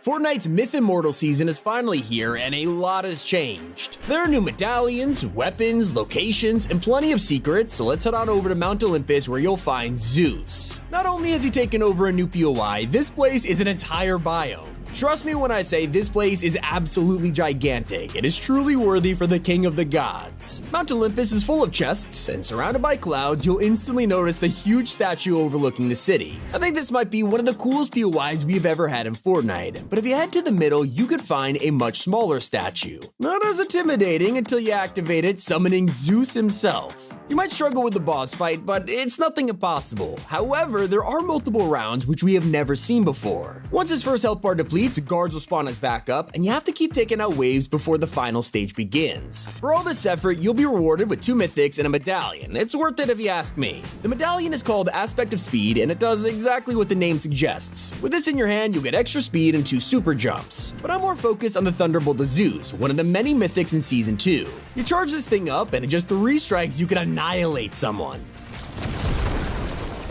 Fortnite's Myth Immortal season is finally here and a lot has changed. There are new medallions, weapons, locations, and plenty of secrets, so let's head on over to Mount Olympus where you'll find Zeus. Not only has he taken over a new POI, this place is an entire biome. Trust me when I say this place is absolutely gigantic. It is truly worthy for the king of the gods. Mount Olympus is full of chests, and surrounded by clouds, you'll instantly notice the huge statue overlooking the city. I think this might be one of the coolest POIs we've ever had in Fortnite, but if you head to the middle, you could find a much smaller statue. Not as intimidating until you activate it, summoning Zeus himself. You might struggle with the boss fight, but it's nothing impossible. However, there are multiple rounds which we have never seen before. Once his first health bar depletes, guards will spawn us back up, and you have to keep taking out waves before the final stage begins. For all this effort, you'll be rewarded with 2 mythics and a medallion. It's worth it if you ask me. The medallion is called Aspect of Speed, and it does exactly what the name suggests. With this in your hand, you'll get extra speed and 2 super jumps. But I'm more focused on the Thunderbolt of Zeus, one of the many mythics in Season 2. You charge this thing up, and in just 3 strikes, you can annihilate someone.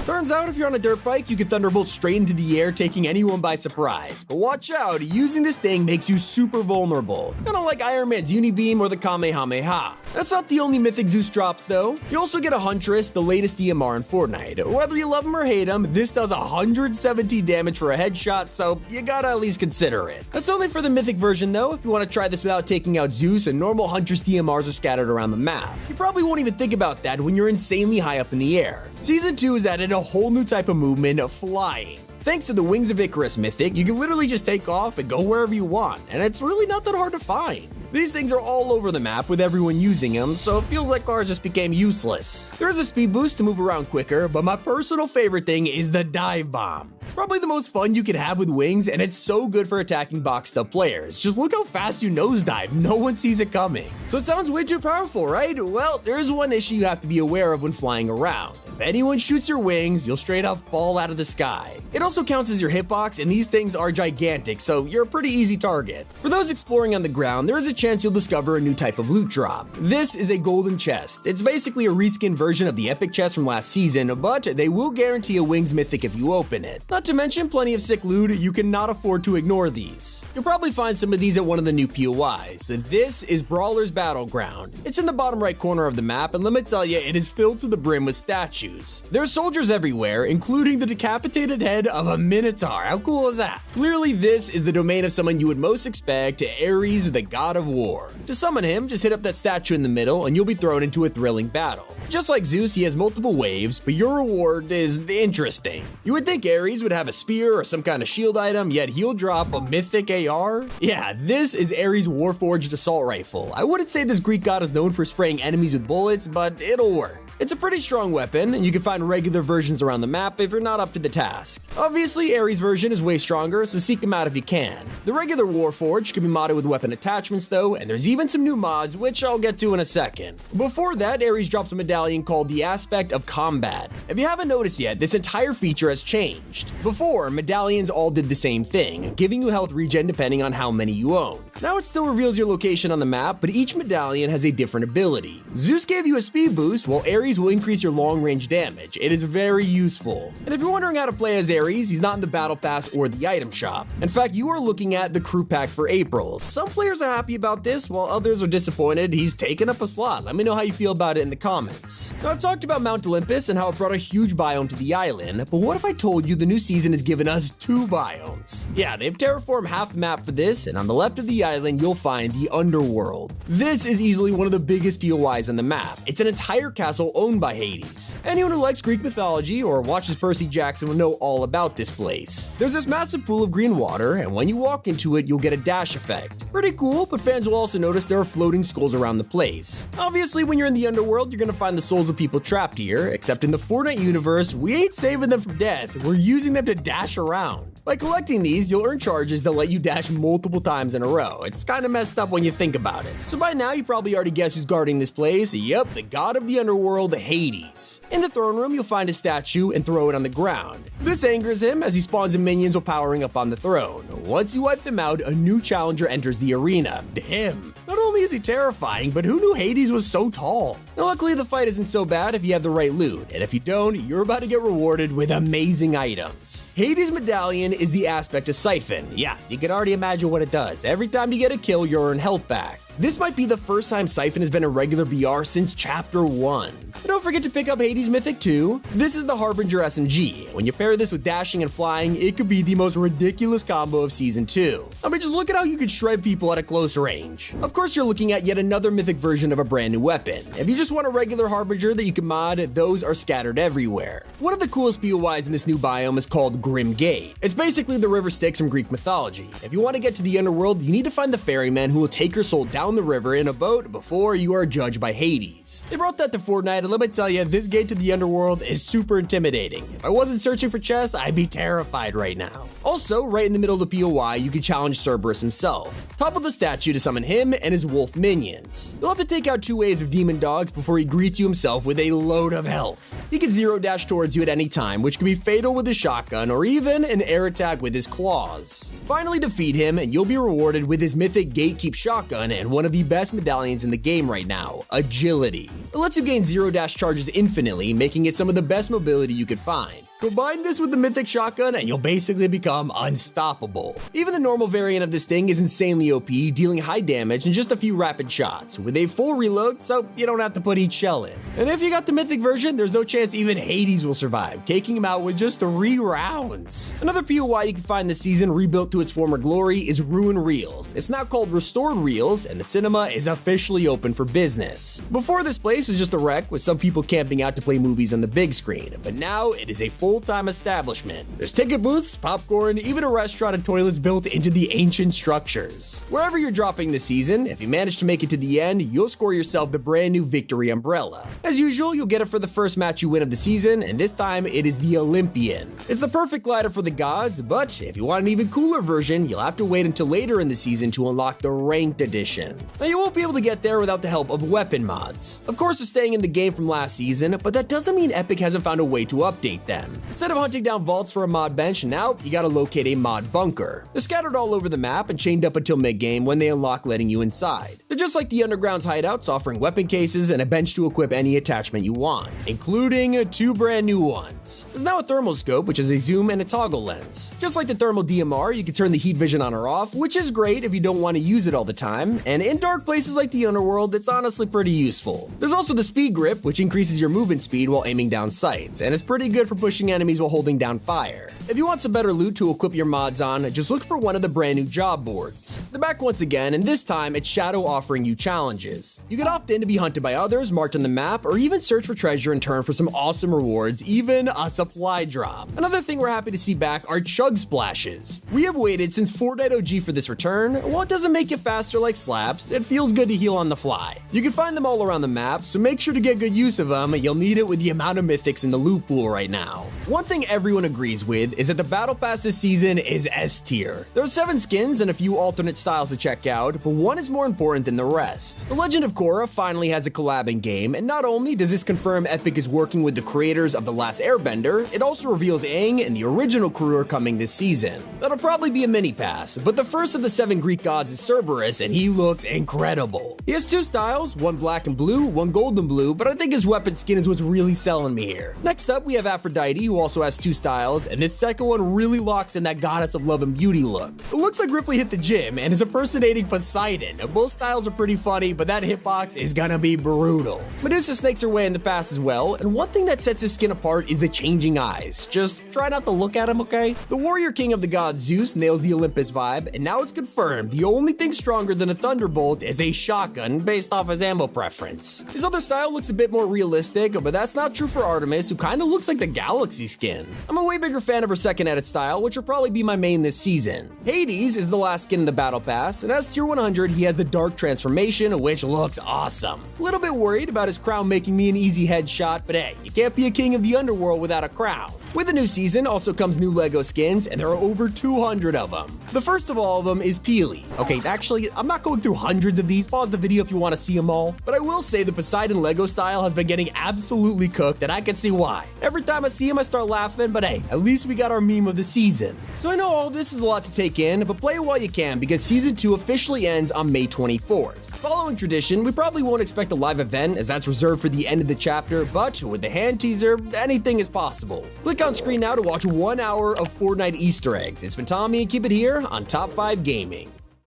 Turns out if you're on a dirt bike, you can thunderbolt straight into the air, taking anyone by surprise. But watch out, using this thing makes you super vulnerable. Kinda like Iron Man's Unibeam or the Kamehameha. That's not the only mythic Zeus drops though. You also get a Huntress, the latest DMR in Fortnite. Whether you love him or hate him, this does 117 damage for a headshot, so you gotta at least consider it. That's only for the mythic version though. If you want to try this without taking out Zeus, and normal Huntress DMRs are scattered around the map. You probably won't even think about that when you're insanely high up in the air. Season 2 has added a whole new type of movement, flying. Thanks to the Wings of Icarus mythic, you can literally just take off and go wherever you want, and it's really not that hard to find. These things are all over the map with everyone using them, so it feels like ours just became useless. There is a speed boost to move around quicker, but my personal favorite thing is the dive bomb. Probably the most fun you can have with wings, and it's so good for attacking boxed up players. Just look how fast you nosedive, no one sees it coming. So it sounds way too powerful, right? Well, there is one issue you have to be aware of when flying around. If anyone shoots your wings, you'll straight up fall out of the sky. It also counts as your hitbox, and these things are gigantic, so you're a pretty easy target. For those exploring on the ground, there is a chance you'll discover a new type of loot drop. This is a golden chest. It's basically a reskin version of the epic chest from last season, but they will guarantee a wings mythic if you open it. Not to mention plenty of sick loot, you cannot afford to ignore these. You'll probably find some of these at one of the new POIs. This is Brawler's Battleground. It's in the bottom right corner of the map, and let me tell you, it is filled to the brim with statues. There's soldiers everywhere, including the decapitated head of a Minotaur. How cool is that? Clearly, this is the domain of someone you would most expect, Ares, the god of war. To summon him, just hit up that statue in the middle, and you'll be thrown into a thrilling battle. Just like Zeus, he has multiple waves, but your reward is interesting. You would think Ares would have a spear or some kind of shield item, yet he'll drop a mythic AR? Yeah, this is Ares' Warforged assault rifle. I wouldn't say this Greek god is known for spraying enemies with bullets, but it'll work. It's a pretty strong weapon, and you can find regular versions around the map if you're not up to the task. Obviously, Ares' version is way stronger, so seek them out if you can. The regular Warforged can be modded with weapon attachments though, and there's even some new mods, which I'll get to in a second. Before that, Ares drops a medallion called the Aspect of Combat. If you haven't noticed yet, this entire feature has changed. Before, medallions all did the same thing, giving you health regen depending on how many you own. Now it still reveals your location on the map, but each medallion has a different ability. Zeus gave you a speed boost, while Ares will increase your long range damage. It is very useful. And if you're wondering how to play as Ares, he's not in the battle pass or the item shop. In fact, you are looking at the crew pack for April. Some players are happy about this, while others are disappointed he's taken up a slot. Let me know how you feel about it in the comments. Now I've talked about Mount Olympus and how it brought a huge biome to the island, but what if I told you the new season has given us 2 biomes? Yeah, they've terraformed half the map for this, and on the left of the island you'll find the Underworld. This is easily one of the biggest POIs on the map. It's an entire castle owned by Hades. Anyone who likes Greek mythology or watches Percy Jackson will know all about this place. There's this massive pool of green water, and when you walk into it, you'll get a dash effect. Pretty cool, but fans will also notice there are floating skulls around the place. Obviously, when you're in the Underworld, you're gonna find the souls of people trapped here, except in the Fortnite universe, we ain't saving them from death, we're using them to dash around. By collecting these, you'll earn charges that let you dash multiple times in a row. It's kind of messed up when you think about it. So by now, you probably already guessed who's guarding this place. Yep, the god of the underworld, Hades. In the throne room, you'll find a statue and throw it on the ground. This angers him as he spawns in minions while powering up on the throne. Once you wipe them out, a new challenger enters the arena, him. Not only only is he terrifying, but who knew Hades was so tall? Now, luckily the fight isn't so bad if you have the right loot, and if you don't, you're about to get rewarded with amazing items. Hades' medallion is the aspect of Siphon. Yeah, you can already imagine what it does. Every time you get a kill, you earn health back. This might be the first time Siphon has been a regular BR since Chapter 1. But don't forget to pick up Hades Mythic 2. This is the Harbinger SMG. When you pair this with dashing and flying, it could be the most ridiculous combo of Season 2. I mean, just look at how you could shred people at a close range. Of course, you're looking at yet another mythic version of a brand new weapon. If you just want a regular Harbinger that you can mod, those are scattered everywhere. One of the coolest POIs in this new biome is called Grim Gate. It's basically the river Styx from Greek mythology. If you want to get to the underworld, you need to find the ferryman who will take your soul down the river in a boat before you are judged by Hades. They brought that to Fortnite, and let me tell you, this gate to the underworld is super intimidating. If I wasn't searching for chests, I'd be terrified right now. Also, right in the middle of the POI, you can challenge Cerberus himself. Topple the statue to summon him and his wolf minions. You'll have to take out 2 waves of demon dogs before he greets you himself with a load of health. He can zero dash towards you at any time, which can be fatal with his shotgun or even an air attack with his claws. Finally defeat him, and you'll be rewarded with his mythic Gatekeep shotgun and one of the best medallions in the game right now, Agility. It lets you gain zero dash charges infinitely, making it some of the best mobility you could find. Combine this with the mythic shotgun and you'll basically become unstoppable. Even the normal variant of this thing is insanely OP, dealing high damage in just a few rapid shots, with a full reload so you don't have to put each shell in. And if you got the mythic version, there's no chance even Hades will survive, taking him out with just 3 rounds. Another POI you can find this season rebuilt to its former glory is Ruin Reels. It's now called Restored Reels, and the cinema is officially open for business. Before, this place was just a wreck with some people camping out to play movies on the big screen, but now it is a full-time establishment. There's ticket booths, popcorn, even a restaurant and toilets built into the ancient structures. Wherever you're dropping this season, if you manage to make it to the end, you'll score yourself the brand new Victory Umbrella. As usual, you'll get it for the first match you win of the season, and this time it is the Olympian. It's the perfect glider for the gods, but if you want an even cooler version, you'll have to wait until later in the season to unlock the Ranked Edition. Now, you won't be able to get there without the help of weapon mods. Of course, they're staying in the game from last season, but that doesn't mean Epic hasn't found a way to update them. Instead of hunting down vaults for a mod bench, now you gotta locate a mod bunker. They're scattered all over the map and chained up until mid-game when they unlock letting you inside. They're just like the Underground's hideouts, offering weapon cases and a bench to equip any attachment you want, including 2 brand new ones. There's now a thermal scope, which is a zoom and a toggle lens. Just like the thermal DMR, you can turn the heat vision on or off, which is great if you don't want to use it all the time, and in dark places like the underworld, it's honestly pretty useful. There's also the speed grip, which increases your movement speed while aiming down sights, and it's pretty good for pushing enemies while holding down fire. If you want some better loot to equip your mods on, just look for one of the brand new job boards. They're back once again, and this time it's Shadow offering you challenges. You can opt in to be hunted by others marked on the map, or even search for treasure in turn for some awesome rewards, even a supply drop. Another thing we're happy to see back are chug splashes. We have waited since Fortnite OG for this return. While it doesn't make you faster like slaps, it feels good to heal on the fly. You can find them all around the map, so make sure to get good use of them. You'll need it with the amount of mythics in the loot pool right now. One thing everyone agrees with is that the battle pass this season is S tier. There are 7 skins and a few alternate styles to check out, but one is more important than the rest. The Legend of Korra finally has a collab in game, and not only does this confirm Epic is working with the creators of The Last Airbender, it also reveals Aang and the original crew are coming this season. That'll probably be a mini pass, but the first of the 7 Greek gods is Cerberus, and he looks incredible. He has 2 styles, one black and blue, one gold and blue, but I think his weapon skin is what's really selling me here. Next up, we have Aphrodite, who also has 2 styles, and this second one really locks in that goddess of love and beauty look. It looks like Ripley hit the gym and is impersonating Poseidon. Both styles are pretty funny, but that hitbox is gonna be brutal. Medusa snakes her way in the past as well, and one thing that sets his skin apart is the changing eyes. Just try not to look at him, okay? The warrior king of the gods Zeus nails the Olympus vibe, and now it's confirmed the only thing stronger than a thunderbolt is a shotgun based off his ammo preference. His other style looks a bit more realistic, but that's not true for Artemis, who kinda looks like the galaxy skin. I'm a way bigger fan of her second edit style, which will probably be my main this season. Hades is the last skin in the battle pass, and as tier 100 he has the dark transformation, which looks awesome. A little bit worried about his crown making me an easy headshot, but hey, you can't be a king of the underworld without a crown. With the new season also comes new LEGO skins, and there are over 200 of them. The first of all of them is Peely. Okay, actually, I'm not going through hundreds of these. Pause the video if you want to see them all. But I will say the Poseidon LEGO style has been getting absolutely cooked, and I can see why. Every time I see him, I start laughing, but hey, at least we got our meme of the season. So I know all this is a lot to take in, but play it while you can because Season 2 officially ends on May 24th. Following tradition, we probably won't expect a live event as that's reserved for the end of the chapter, but with the hand teaser, anything is possible. Click on screen now to watch 1 hour of Fortnite Easter eggs. It's been Tommy, and keep it here on Top 5 Gaming.